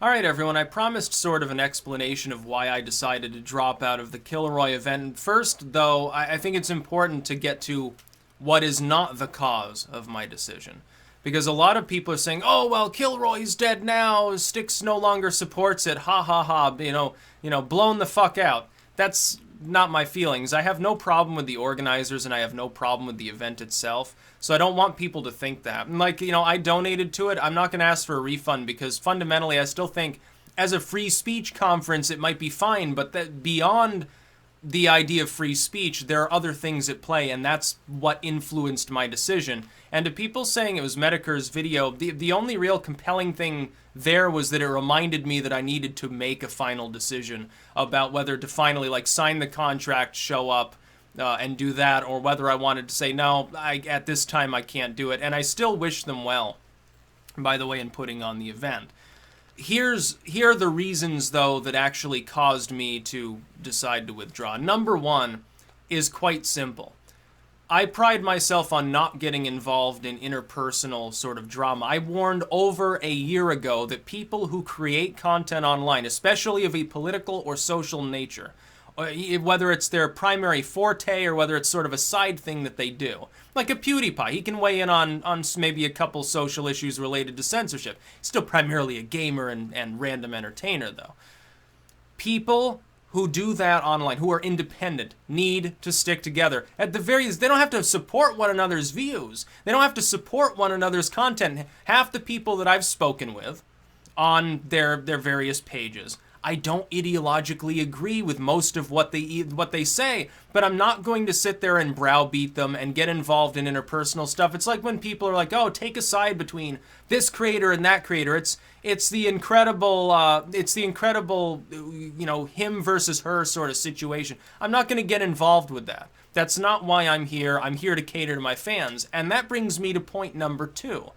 Alright everyone, I promised sort of an explanation of why I decided to drop out of the Kilroy event. First, though, I think it's important to get to what is not the cause of my decision. Because a lot of people are saying, oh, well, Kilroy's dead now, Styx no longer supports it, ha ha ha, blown the fuck out. That's not my feelings. I have no problem with the organizers and I have no problem with the event itself. So I don't want people to think that. And I donated to it. I'm not going to ask for a refund because fundamentally I still think as a free speech conference it might be fine, but that beyond the idea of free speech, there are other things at play, and that's what influenced my decision. And to people saying it was Medicare's video, the only real compelling thing there was that it reminded me that I needed to make a final decision about whether to finally sign the contract, show up, and do that, or whether I wanted to say, no, at this time I can't do it. And I still wish them well, by the way, in putting on the event. Here are the reasons, though, that actually caused me to decide to withdraw. Number one is quite simple. I pride myself on not getting involved in interpersonal sort of drama. I warned over a year ago that people who create content online, especially of a political or social nature, whether it's their primary forte or whether it's sort of a side thing that they do. Like a PewDiePie, he can weigh in on maybe a couple social issues related to censorship. He's still primarily a gamer and random entertainer, though. People who do that online, who are independent, need to stick together. At the very least, they don't have to support one another's views. They don't have to support one another's content. Half the people that I've spoken with on their various pages, I don't ideologically agree with most of what they say, but I'm not going to sit there and browbeat them and get involved in interpersonal stuff. It's like when people are like, "Oh, take a side between this creator and that creator." It's the incredible him versus her sort of situation. I'm not going to get involved with that. That's not why I'm here. I'm here to cater to my fans, and that brings me to point number two.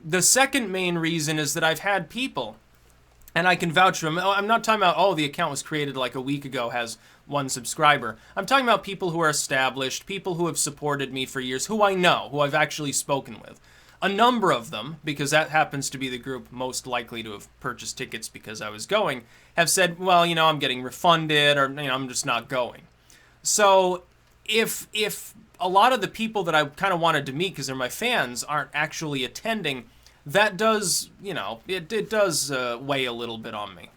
The second main reason is that I've had people. And I can vouch for them. I'm not talking about, oh, the account was created like a week ago, has one subscriber. I'm talking about people who are established, people who have supported me for years, who I know, who I've actually spoken with. A number of them, because that happens to be the group most likely to have purchased tickets because I was going, have said, well, I'm getting refunded, or I'm just not going. So if a lot of the people that I kind of wanted to meet because they're my fans aren't actually attending, that does, it does weigh a little bit on me.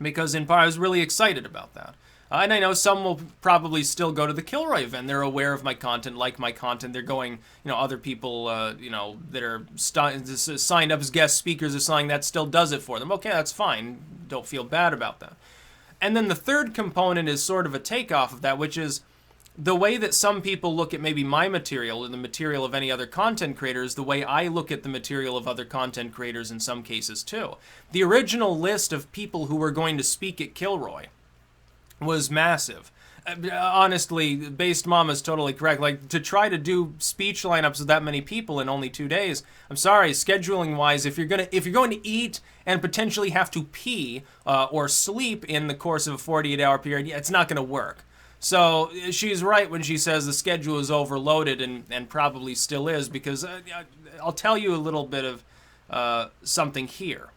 Because in part, I was really excited about that. And I know some will probably still go to the Kilroy event. They're aware of my content, like my content. They're going, other people, that are signed up as guest speakers or something, that still does it for them. Okay, that's fine. Don't feel bad about that. And then the third component is sort of a takeoff of that, which is the way that some people look at maybe my material and the material of any other content creators, the way I look at the material of other content creators in some cases too. The original list of people who were going to speak at Kilroy was massive. Honestly, Based Mom is totally correct. To try to do speech lineups with that many people in only 2 days, I'm sorry, scheduling wise, if you're going to eat and potentially have to pee or sleep in the course of a 48-hour period, it's not going to work. So she's right when she says the schedule is overloaded, and probably still is, because I'll tell you a little bit of something here.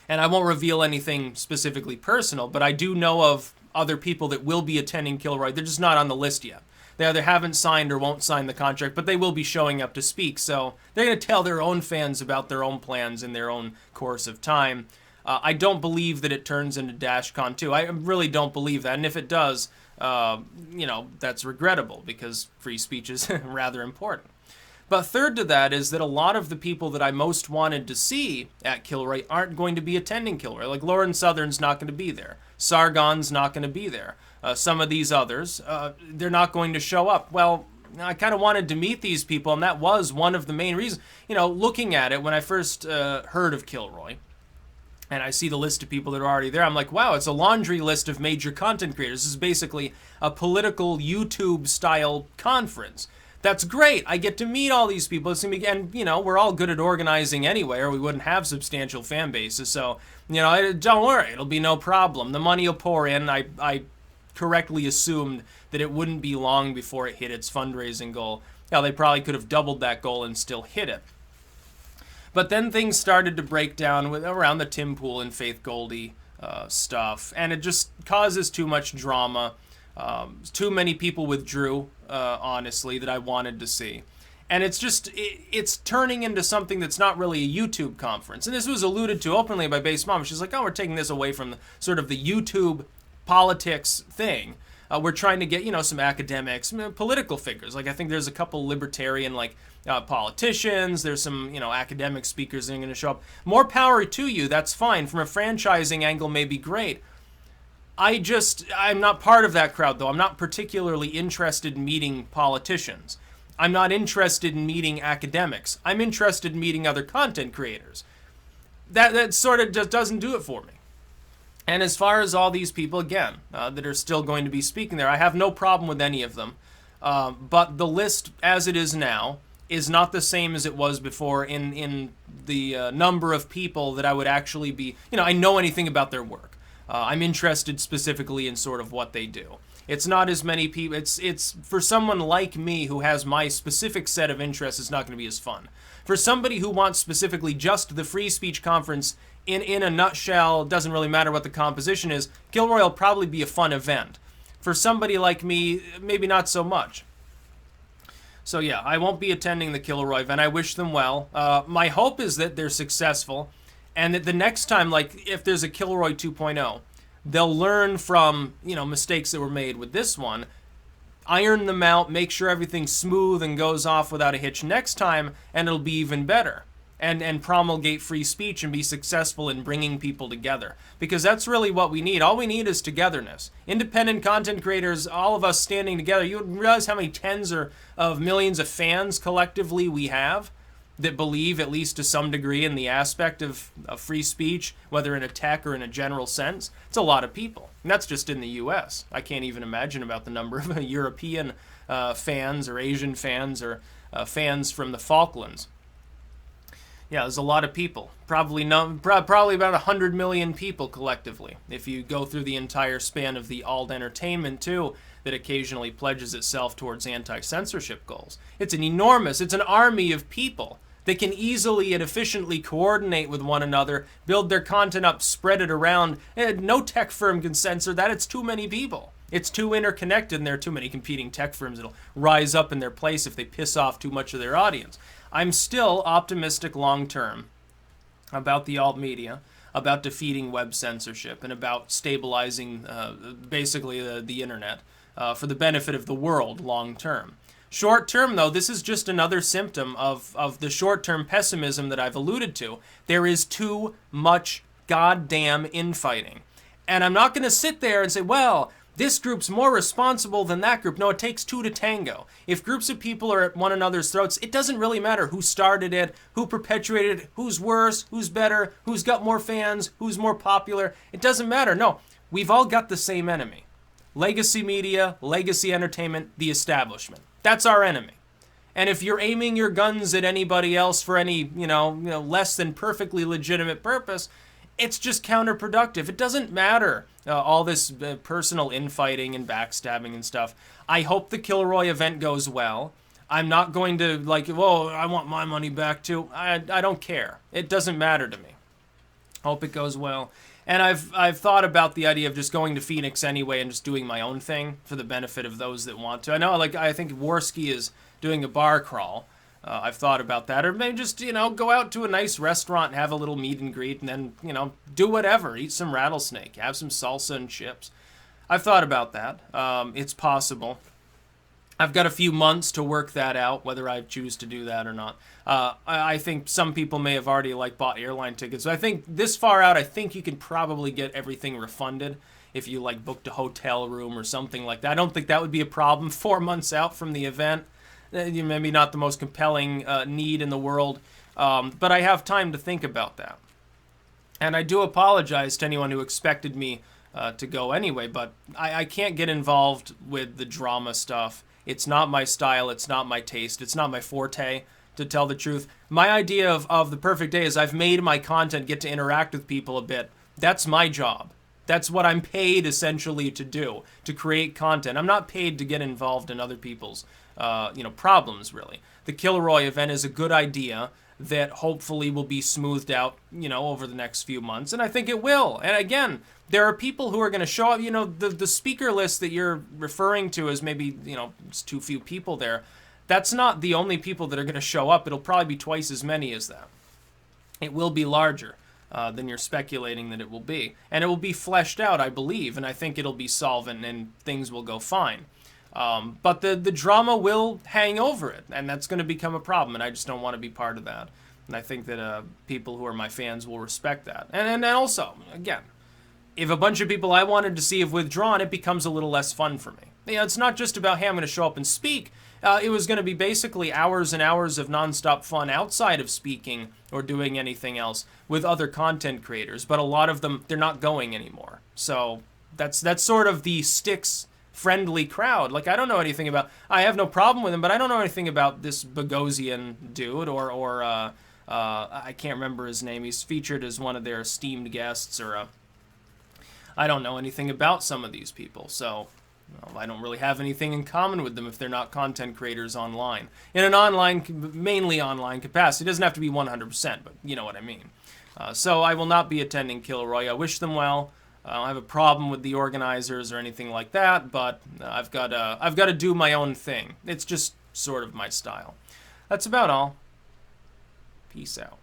And I won't reveal anything specifically personal, but I do know of other people that will be attending Kilroy. They're just not on the list yet. They either haven't signed or won't sign the contract, but they will be showing up to speak. So they're going to tell their own fans about their own plans in their own course of time. I don't believe that it turns into DashCon 2. I really don't believe that. And if it does, that's regrettable because free speech is rather important. But third to that is that a lot of the people that I most wanted to see at Kilroy aren't going to be attending Kilroy. Like Lauren Southern's not going to be there. Sargon's not going to be there. Some of these others, they're not going to show up. Well, I kind of wanted to meet these people, and that was one of the main reasons. Looking at it, when I first heard of Kilroy, and I see the list of people that are already there, I'm like, wow, it's a laundry list of major content creators. This is basically a political YouTube-style conference. That's great. I get to meet all these people. And, we're all good at organizing anyway, or we wouldn't have substantial fan bases. So, don't worry. It'll be no problem. The money will pour in. I correctly assumed that it wouldn't be long before it hit its fundraising goal. They probably could have doubled that goal and still hit it. But then things started to break down around the Tim Pool and Faith Goldie stuff, and it just causes too much drama. Too many people withdrew, honestly, that I wanted to see. And it's turning into something that's not really a YouTube conference. And this was alluded to openly by Base Mom. She's like, oh, we're taking this away from sort of the YouTube politics thing. We're trying to get, some academics, political figures. Like, I think there's a couple libertarian, politicians. There's some, academic speakers that are going to show up. More power to you. That's fine. From a franchising angle, may be great. I'm not part of that crowd, though. I'm not particularly interested in meeting politicians. I'm not interested in meeting academics. I'm interested in meeting other content creators. That sort of just doesn't do it for me. And as far as all these people, again, that are still going to be speaking there, I have no problem with any of them. But the list, as it is now, is not the same as it was before in the number of people that I would actually be, I know anything about their work. I'm interested specifically in sort of what they do. It's not as many people. It's for someone like me who has my specific set of interests, it's not going to be as fun. For somebody who wants specifically just the free speech conference in a nutshell, doesn't really matter what the composition is, Kilroy will probably be a fun event. For somebody like me, maybe not so much. So yeah, I won't be attending the Kilroy event. I wish them well. My hope is that they're successful, and that the next time, if there's a Kilroy 2.0, they'll learn from, mistakes that were made with this one, iron them out, make sure everything's smooth and goes off without a hitch next time, and it'll be even better. And promulgate free speech and be successful in bringing people together. Because that's really what we need. All we need is togetherness. Independent content creators, all of us standing together. You realize how many tens of millions of fans collectively we have that believe, at least to some degree, in the aspect of free speech, whether in a tech or in a general sense? It's a lot of people. And that's just in the U.S. I can't even imagine about the number of European fans or Asian fans or fans from the Falklands. Yeah, there's a lot of people. Probably about 100 million people collectively. If you go through the entire span of the alt entertainment too, that occasionally pledges itself towards anti-censorship goals. It's an army of people that can easily and efficiently coordinate with one another, build their content up, spread it around. No tech firm can censor that. It's too many people. It's too interconnected, and there are too many competing tech firms that'll rise up in their place if they piss off too much of their audience. I'm still optimistic long-term about the alt media, about defeating web censorship, and about stabilizing basically the internet for the benefit of the world long-term. Short-term, though, this is just another symptom of the short-term pessimism that I've alluded to. There is too much goddamn infighting. And I'm not going to sit there and say, well, this group's more responsible than that group. No, it takes two to tango. If groups of people are at one another's throats, it doesn't really matter who started it, who perpetuated it, who's worse, who's better, who's got more fans, who's more popular. It doesn't matter. No, we've all got the same enemy. Legacy media, legacy entertainment, the establishment. That's our enemy. And if you're aiming your guns at anybody else for any, less than perfectly legitimate purpose, it's just counterproductive. It doesn't matter all this personal infighting and backstabbing and stuff. I hope the Kilroy event goes well. I'm not going to I want my money back too. I don't care. It doesn't matter to me. Hope it goes well. And I've thought about the idea of just going to Phoenix anyway and just doing my own thing for the benefit of those that want to. I know, I think Worski is doing a bar crawl. I've thought about that. Or maybe just, go out to a nice restaurant and have a little meet and greet and then, do whatever. Eat some rattlesnake. Have some salsa and chips. I've thought about that. It's possible. I've got a few months to work that out, whether I choose to do that or not. I think some people may have already bought airline tickets. So I think this far out, I think you can probably get everything refunded if you booked a hotel room or something like that. I don't think that would be a problem 4 months out from the event. Maybe not the most compelling need in the world, but I have time to think about that. And I do apologize to anyone who expected me to go anyway, but I can't get involved with the drama stuff. It's not my style, it's not my taste, it's not my forte, to tell the truth. My idea of the perfect day is I've made my content get to interact with people a bit. That's my job. That's what I'm paid essentially to do, to create content. I'm not paid to get involved in other people's problems, really. The Kilroy event is a good idea. that hopefully will be smoothed out, over the next few months. And I think it will. And again, there are people who are going to show up. The speaker list that you're referring to is maybe, it's too few people there. That's not the only people that are going to show up. It'll probably be twice as many as that. It will be larger than you're speculating that it will be. And it will be fleshed out, I believe. And I think it'll be solvent and things will go fine. But the drama will hang over it. And that's going to become a problem. And I just don't want to be part of that. And I think that people who are my fans will respect that. And also, again, if a bunch of people I wanted to see have withdrawn, it becomes a little less fun for me. It's not just about, hey, I'm going to show up and speak. It was going to be basically hours and hours of nonstop fun outside of speaking or doing anything else with other content creators. But a lot of them, they're not going anymore. So that's sort of the Styx-friendly crowd. Like, I don't know anything about... I have no problem with him, but I don't know anything about this Bogosian dude or I can't remember his name. He's featured as one of their esteemed guests or... I don't know anything about some of these people, so I don't really have anything in common with them if they're not content creators online. In an mainly online capacity. It doesn't have to be 100%, but you know what I mean. So I will not be attending Kilroy. I wish them well. I don't have a problem with the organizers or anything like that, but I've got to do my own thing. It's just sort of my style. That's about all. Peace out.